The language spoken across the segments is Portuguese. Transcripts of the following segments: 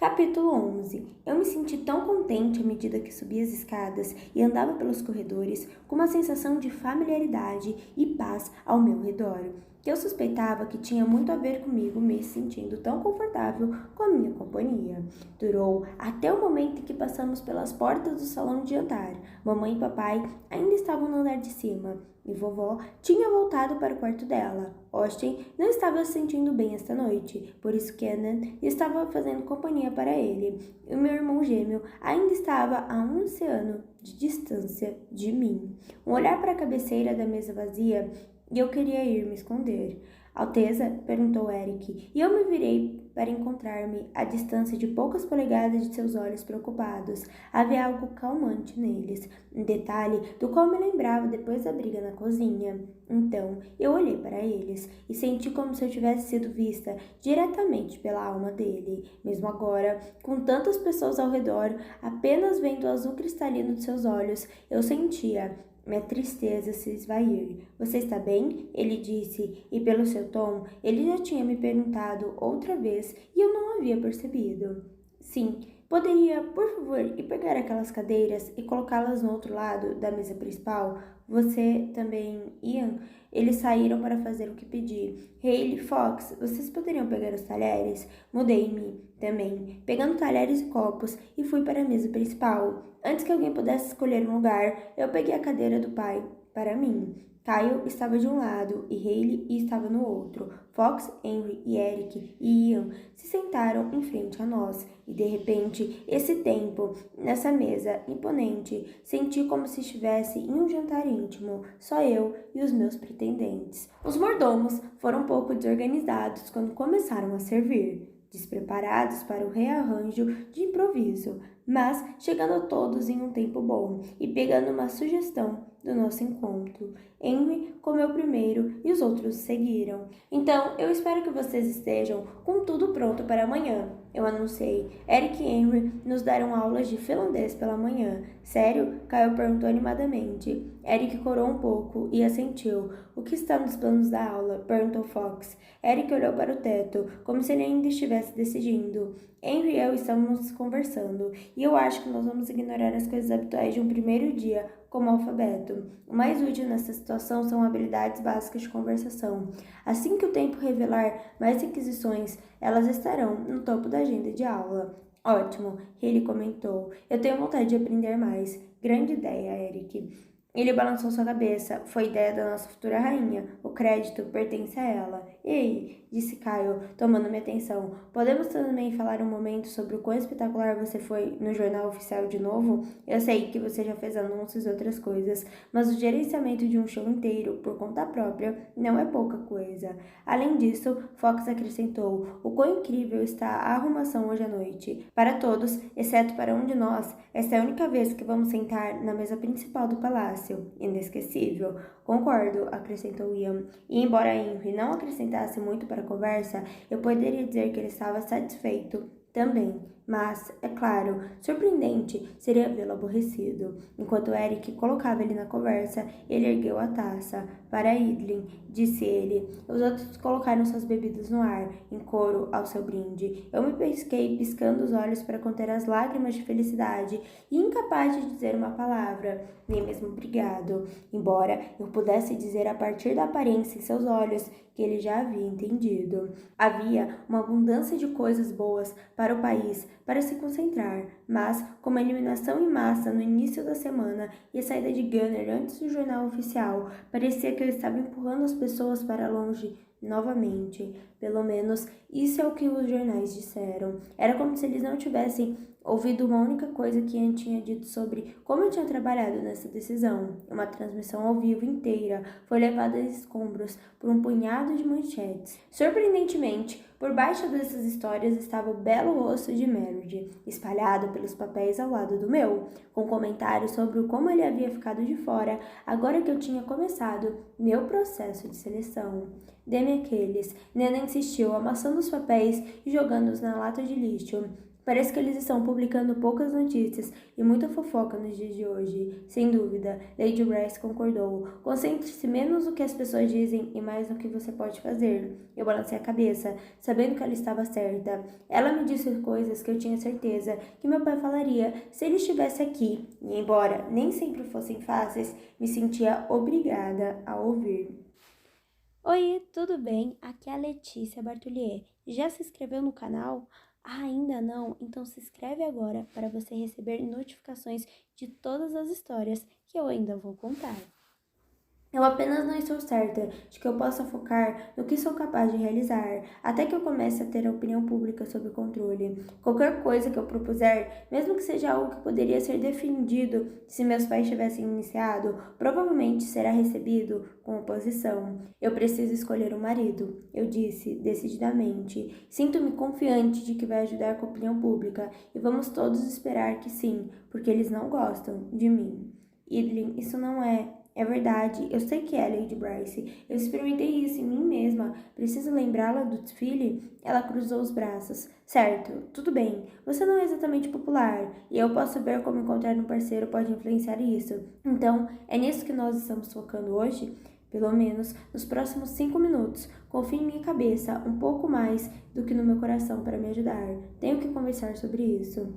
Capítulo 11. Eu me senti tão contente à medida que subia as escadas e andava pelos corredores, com uma sensação de familiaridade e paz ao meu redor, que eu suspeitava que tinha muito a ver comigo me sentindo tão confortável com a minha companhia. Durou até o momento em que passamos pelas portas do salão de jantar. Mamãe e papai ainda estavam no andar de cima e vovó tinha voltado para o quarto dela. Austin não estava se sentindo bem esta noite, por isso Kenan estava fazendo companhia para ele. E o meu irmão gêmeo ainda estava a um oceano de distância de mim. Um olhar para a cabeceira da mesa vazia e eu queria ir me esconder. Alteza? Perguntou Eric, e eu me virei para encontrar-me à distância de poucas polegadas de seus olhos preocupados. Havia algo calmante neles, um detalhe do qual me lembrava depois da briga na cozinha. Então, eu olhei para eles e senti como se eu tivesse sido vista diretamente pela alma dele. Mesmo agora, com tantas pessoas ao redor, apenas vendo o azul cristalino de seus olhos, eu sentia minha tristeza se esvair. Você está bem? Ele disse, e pelo seu tom, ele já tinha me perguntado outra vez e eu não havia percebido. Sim, poderia, por favor, ir pegar aquelas cadeiras e colocá-las no outro lado da mesa principal? Você também, Ian? Eles saíram para fazer o que pedi. Hayley, Fox, vocês poderiam pegar os talheres? Mudei-me também, pegando talheres e copos, e fui para a mesa principal. Antes que alguém pudesse escolher um lugar, eu peguei a cadeira do pai para mim. Kyle estava de um lado e Hayley estava no outro. Fox, Henry e Eric e Ian se sentaram em frente a nós. E de repente, esse tempo, nessa mesa imponente, senti como se estivesse em um jantar íntimo, só eu e os meus pretendentes. Os mordomos foram um pouco desorganizados quando começaram a servir, despreparados para o rearranjo de improviso, mas chegando a todos em um tempo bom e pegando uma sugestão do nosso encontro. Henry comeu primeiro e os outros seguiram. Então, eu espero que vocês estejam com tudo pronto para amanhã, eu anunciei. Eric e Henry nos deram aulas de finlandês pela manhã. Sério? Kyle perguntou animadamente. Eric corou um pouco e assentiu. O que está nos planos da aula? Perguntou Fox. Eric olhou para o teto, como se ele ainda estivesse decidindo. Henry e eu estamos conversando, e eu acho que nós vamos ignorar as coisas habituais de um primeiro dia, como o alfabeto. O mais útil nessa situação são habilidades básicas de conversação. Assim que o tempo revelar mais requisições, elas estarão no topo da agenda de aula. Ótimo, Hayley comentou. Eu tenho vontade de aprender mais. Grande ideia, Eric. Ele balançou sua cabeça. Foi ideia da nossa futura rainha. O crédito pertence a ela. Ei, disse Kyle, tomando minha atenção. Podemos também falar um momento sobre o quão espetacular você foi no jornal oficial de novo? Eu sei que você já fez anúncios e outras coisas, mas o gerenciamento de um show inteiro, por conta própria, não é pouca coisa. Além disso, Fox acrescentou, o quão incrível está a arrumação hoje à noite. Para todos, exceto para um de nós, esta é a única vez que vamos sentar na mesa principal do palácio. Inesquecível. Concordo, acrescentou Ian. E embora Henry não acrescentasse muito para a conversa, eu poderia dizer que ele estava satisfeito também. Mas, é claro, surpreendente seria vê-lo aborrecido. Enquanto Eric colocava ele na conversa, ele ergueu a taça. Para Idlin, disse ele. Os outros colocaram suas bebidas no ar, em coro ao seu brinde. Eu me pesquei, piscando os olhos para conter as lágrimas de felicidade, e incapaz de dizer uma palavra, nem mesmo obrigado. Embora eu pudesse dizer a partir da aparência em seus olhos que ele já havia entendido. Havia uma abundância de coisas boas para o país, para se concentrar, mas, como a eliminação em massa no início da semana e a saída de Gunner antes do jornal oficial, parecia que eu estava empurrando as pessoas para longe novamente. Pelo menos, isso é o que os jornais disseram. Era como se eles não tivessem ouvido uma única coisa que Ian tinha dito sobre como eu tinha trabalhado nessa decisão. Uma transmissão ao vivo inteira foi levada a escombros por um punhado de manchetes. Surpreendentemente, por baixo dessas histórias estava o belo rosto de Meredith, espalhado pelos papéis ao lado do meu, com comentários sobre como ele havia ficado de fora agora que eu tinha começado meu processo de seleção. Dê-me aqueles. Nena insistiu, amassando os papéis e jogando-os na lata de lixo. Parece que eles estão publicando poucas notícias e muita fofoca nos dias de hoje. Sem dúvida, Lady Bryce concordou. Concentre-se menos no que as pessoas dizem e mais no que você pode fazer. Eu balancei a cabeça, sabendo que ela estava certa. Ela me disse coisas que eu tinha certeza que meu pai falaria se ele estivesse aqui. E embora nem sempre fossem fáceis, me sentia obrigada a ouvir. Oi, tudo bem? Aqui é a Letícia Bartolier. Já se inscreveu no canal? Ah, ainda não? Então se inscreve agora para você receber notificações de todas as histórias que eu ainda vou contar. Eu apenas não estou certa de que eu possa focar no que sou capaz de realizar, até que eu comece a ter a opinião pública sob controle. Qualquer coisa que eu propuser, mesmo que seja algo que poderia ser defendido se meus pais tivessem iniciado, provavelmente será recebido com oposição. Eu preciso escolher um marido, eu disse decididamente. Sinto-me confiante de que vai ajudar com a opinião pública e vamos todos esperar que sim, porque eles não gostam de mim. Idlin, isso não é verdade, eu sei que é, Lady Bryce. Eu experimentei isso em mim mesma. Preciso lembrá-la do desfile? Ela cruzou os braços. Certo, tudo bem. Você não é exatamente popular, e eu posso ver como encontrar um parceiro pode influenciar isso. Então, é nisso que nós estamos focando hoje? Pelo menos nos próximos 5 minutos. Confie em minha cabeça um pouco mais do que no meu coração para me ajudar. Tenho que conversar sobre isso.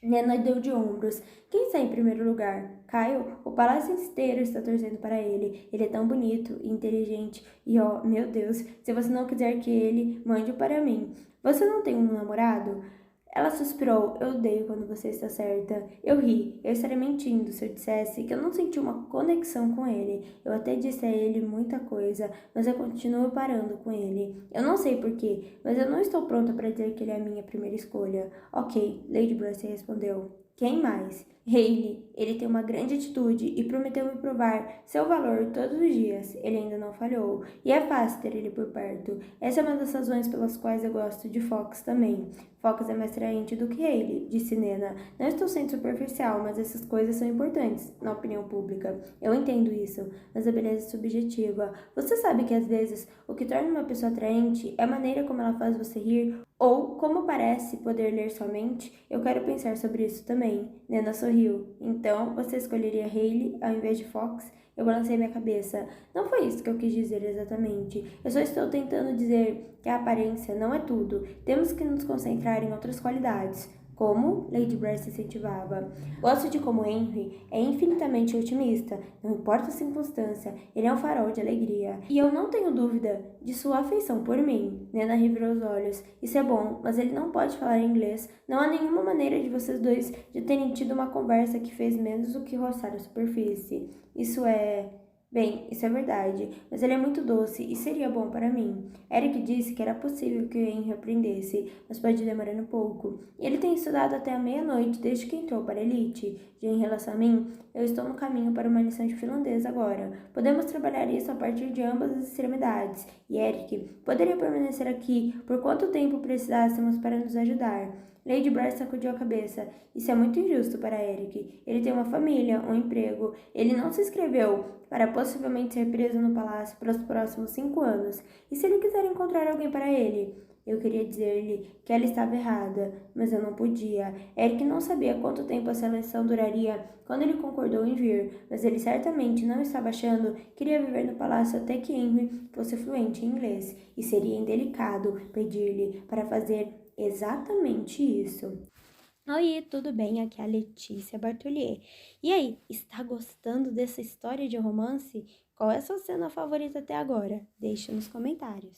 Nena deu de ombros. Quem está em primeiro lugar? Caio? O palácio inteiro está torcendo para ele. Ele é tão bonito e inteligente. E ó, meu Deus, se você não quiser que ele, mande-o para mim. Você não tem um namorado? Ela suspirou. Eu odeio quando você está certa. Eu ri. Eu estaria mentindo se eu dissesse que eu não senti uma conexão com ele. Eu até disse a ele muita coisa, mas eu continuo parando com ele. Eu não sei porquê, mas eu não estou pronta para dizer que ele é a minha primeira escolha. Ok, Lady Bracy respondeu. Quem mais? Hayley. Ele tem uma grande atitude e prometeu me provar seu valor todos os dias. Ele ainda não falhou. E é fácil ter ele por perto. Essa é uma das razões pelas quais eu gosto de Fox também. Fox é mais atraente do que Hayley, disse Nena. Não estou sendo superficial, mas essas coisas são importantes na opinião pública. Eu entendo isso, mas a beleza é subjetiva. Você sabe que às vezes o que torna uma pessoa atraente é a maneira como ela faz você rir ou como parece poder ler sua mente. Eu quero pensar sobre isso também. Nena sorriu. Então, você escolheria Hayley ao invés de Fox? Eu balancei minha cabeça. Não foi isso que eu quis dizer exatamente. Eu só estou tentando dizer que a aparência não é tudo. Temos que nos concentrar em outras qualidades. Como Lady Bryce incentivava. Gosto de como Henry é infinitamente otimista, não importa a circunstância, ele é um farol de alegria. E eu não tenho dúvida de sua afeição por mim. Nena revirou os olhos. Isso é bom, mas ele não pode falar inglês. Não há nenhuma maneira de vocês dois de terem tido uma conversa que fez menos do que roçar a superfície. Isso é... Bem, isso é verdade, mas ele é muito doce e seria bom para mim. Eric disse que era possível que o Henry aprendesse, mas pode demorar um pouco. E ele tem estudado até a meia-noite desde que entrou para a elite. Já em relação a mim, eu estou no caminho para uma lição de finlandês agora. Podemos trabalhar isso a partir de ambas as extremidades. E Eric poderia permanecer aqui por quanto tempo precisássemos para nos ajudar. Lady Bryce sacudiu a cabeça. Isso é muito injusto para Eric. Ele tem uma família, um emprego. Ele não se inscreveu para possivelmente ser preso no palácio pelos próximos 5 anos. E se ele quiser encontrar alguém para ele? Eu queria dizer-lhe que ela estava errada, mas eu não podia. Eric não sabia quanto tempo a seleção duraria quando ele concordou em vir, mas ele certamente não estava achando que iria viver no palácio até que Henry fosse fluente em inglês, e seria indelicado pedir-lhe para fazer exatamente isso. Oi, tudo bem? Aqui é a Letícia Bartolier. E aí, está gostando dessa história de romance? Qual é a sua cena favorita até agora? Deixe nos comentários.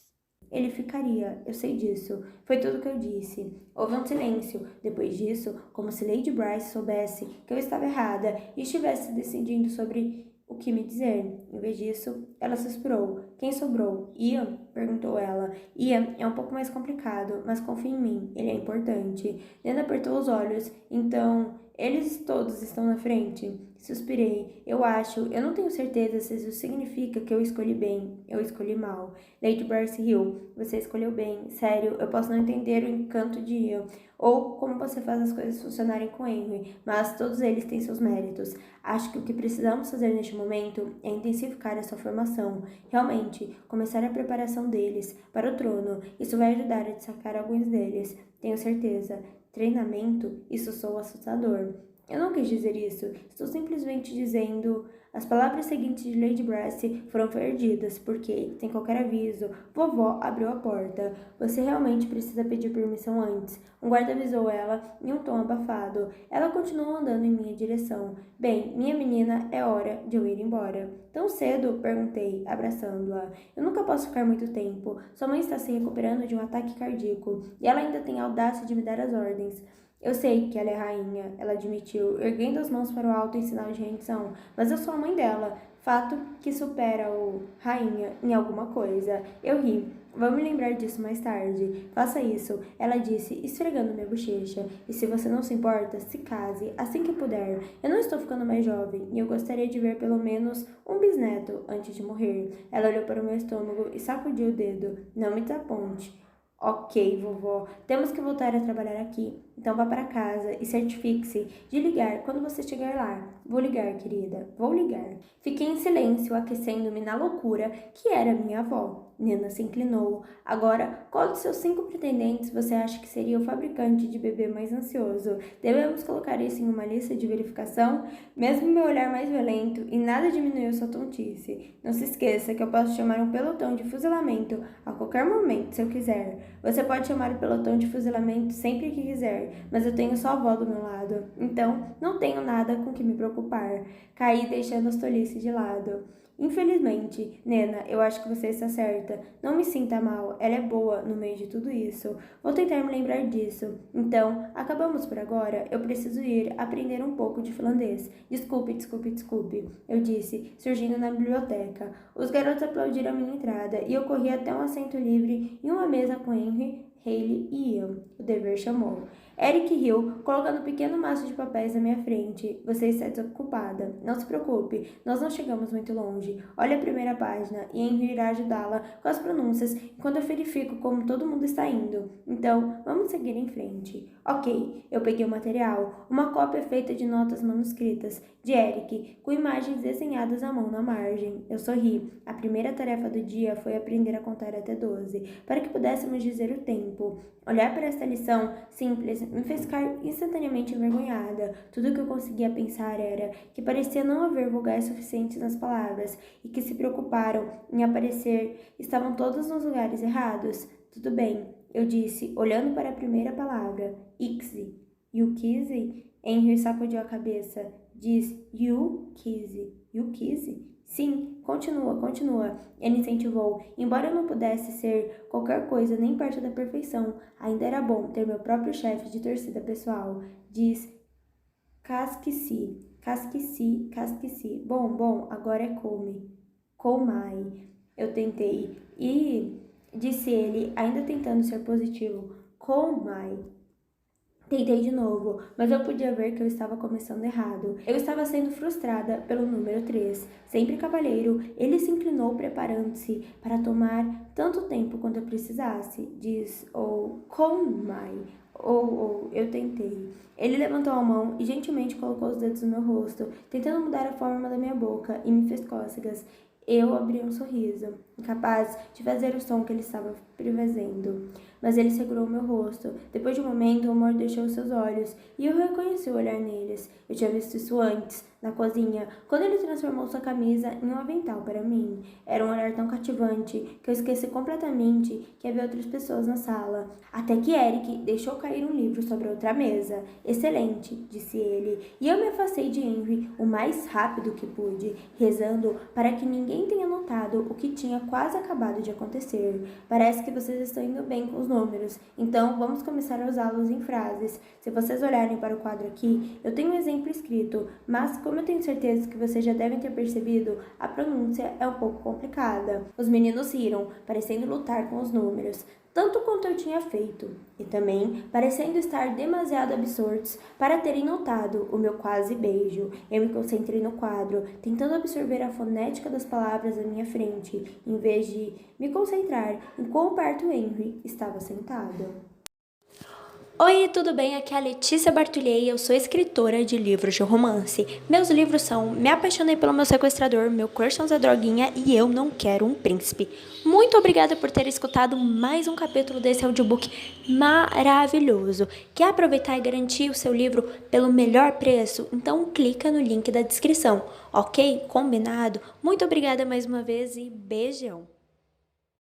Ele ficaria, eu sei disso. Foi tudo o que eu disse. Houve um silêncio. Depois disso, como se Lady Bryce soubesse que eu estava errada e estivesse decidindo sobre o que me dizer. Em vez disso, ela suspirou. Quem sobrou? Ian? Perguntou ela. Ian é um pouco mais complicado, mas confia em mim. Ele é importante. Nena apertou os olhos. Então, eles todos estão na frente? Suspirei. Eu não tenho certeza se isso significa que eu escolhi bem. Eu escolhi mal. Lady Bryce riu. Você escolheu bem. Sério, eu posso não entender o encanto de Ian ou como você faz as coisas funcionarem com Henry, mas todos eles têm seus méritos. Acho que o que precisamos fazer neste momento é intensificar essa formação. Realmente, começar a preparação deles para o trono. Isso vai ajudar a destacar alguns deles. Tenho certeza. Treinamento? Isso soa assustador. Eu não quis dizer isso. Estou simplesmente dizendo... As palavras seguintes de Lady Brassey foram perdidas, porque, sem qualquer aviso, vovó abriu a porta. Você realmente precisa pedir permissão antes. Um guarda avisou ela em um tom abafado. Ela continuou andando em minha direção. Bem, minha menina, é hora de eu ir embora. Tão cedo? Perguntei, abraçando-a. Eu nunca posso ficar muito tempo. Sua mãe está se recuperando de um ataque cardíaco, e ela ainda tem a audácia de me dar as ordens. Eu sei que ela é rainha, ela admitiu, erguendo as mãos para o alto em sinal de rendição, mas eu sou a mãe dela, fato que supera o rainha em alguma coisa. Eu ri. Vamos lembrar disso mais tarde. Faça isso, ela disse, esfregando minha bochecha. E se você não se importa, se case, assim que puder. Eu não estou ficando mais jovem, e eu gostaria de ver pelo menos um bisneto antes de morrer. Ela olhou para o meu estômago e sacudiu o dedo. Não me desaponte. Ok, vovó, temos que voltar a trabalhar aqui. Então vá para casa e certifique-se de ligar quando você chegar lá. Vou ligar, querida, vou ligar. Fiquei em silêncio, aquecendo-me na loucura que era minha avó. Nena se inclinou. Agora, qual dos seus 5 pretendentes você acha que seria o fabricante de bebê mais ansioso? Devemos colocar isso em uma lista de verificação? Mesmo meu olhar mais violento, e nada diminuiu sua tontice. Não se esqueça que eu posso chamar um pelotão de fuzilamento a qualquer momento, se eu quiser. Você pode chamar o pelotão de fuzilamento sempre que quiser, mas eu tenho só a avó do meu lado. Então, não tenho nada com que me preocupar. Caí deixando as tolices de lado. Infelizmente, Nena, eu acho que você está certa. Não me sinta mal, ela é boa no meio de tudo isso. Vou tentar me lembrar disso. Então, acabamos por agora. Eu preciso ir aprender um pouco de finlandês. Desculpe, eu disse, surgindo na biblioteca. Os garotos aplaudiram a minha entrada e eu corri até um assento livre em uma mesa com Henry, Hayley e Ian. O dever chamou. Eric riu, colocando um pequeno maço de papéis na minha frente. Você está desocupada. Não se preocupe, nós não chegamos muito longe. Olhe a primeira página e Henry irá ajudá-la com as pronúncias enquanto eu verifico como todo mundo está indo. Então, vamos seguir em frente. Ok, eu peguei o material, uma cópia feita de notas manuscritas de Eric, com imagens desenhadas à mão na margem. Eu sorri. A primeira tarefa do dia foi aprender a contar até 12, para que pudéssemos dizer o tempo. Olhar para esta lição simples me fez ficar instantaneamente envergonhada. Tudo o que eu conseguia pensar era que parecia não haver vogais suficientes nas palavras e que se preocuparam em aparecer estavam todos nos lugares errados. Tudo bem, eu disse, olhando para a primeira palavra. Ixi. Yukise? Henry sacudiu a cabeça. Diz Yukise. Yukise? Sim, continua. Ele incentivou. Embora eu não pudesse ser qualquer coisa nem perto da perfeição, ainda era bom ter meu próprio chefe de torcida pessoal. Diz Casquici. Bom, agora é come. Comai. Eu tentei. E, disse ele, ainda tentando ser positivo. Comai. Tentei de novo, mas eu podia ver que eu estava começando errado. Eu estava sendo frustrada pelo número 3. Sempre cavalheiro, ele se inclinou preparando-se para tomar tanto tempo quanto eu precisasse. Diz, comai. Eu tentei. Ele levantou a mão e gentilmente colocou os dedos no meu rosto, tentando mudar a forma da minha boca e me fez cócegas. Eu abri um sorriso, incapaz de fazer o som que ele estava prevendo. Mas ele segurou meu rosto. Depois de um momento, o amor deixou seus olhos e eu reconheci o olhar neles. Eu tinha visto isso antes, na cozinha, quando ele transformou sua camisa em um avental para mim. Era um olhar tão cativante que eu esqueci completamente que havia outras pessoas na sala. Até que Eric deixou cair um livro sobre outra mesa. Excelente, disse ele, e eu me afastei de Henry o mais rápido que pude, rezando para que ninguém tenha notado o que tinha quase acabado de acontecer. Parece que vocês estão indo bem com os números, então vamos começar a usá-los em frases. Se vocês olharem para o quadro aqui, eu tenho um exemplo escrito, mas como eu tenho certeza que vocês já devem ter percebido, a pronúncia é um pouco complicada. Os meninos riram, parecendo lutar com os números, tanto quanto eu tinha feito, e também parecendo estar demasiado absortos para terem notado o meu quase beijo. Eu me concentrei no quadro, tentando absorver a fonética das palavras à minha frente, em vez de me concentrar em quão perto Henry estava sentado. Oi, tudo bem? Aqui é a Letícia Bartolhei, eu sou escritora de livros de romance. Meus livros são Me Apaixonei pelo Meu Sequestrador, Meu Crush on Zé Droguinha e Eu Não Quero um Príncipe. Muito obrigada por ter escutado mais um capítulo desse audiobook maravilhoso. Quer aproveitar e garantir o seu livro pelo melhor preço? Então clica no link da descrição, ok? Combinado? Muito obrigada mais uma vez e beijão!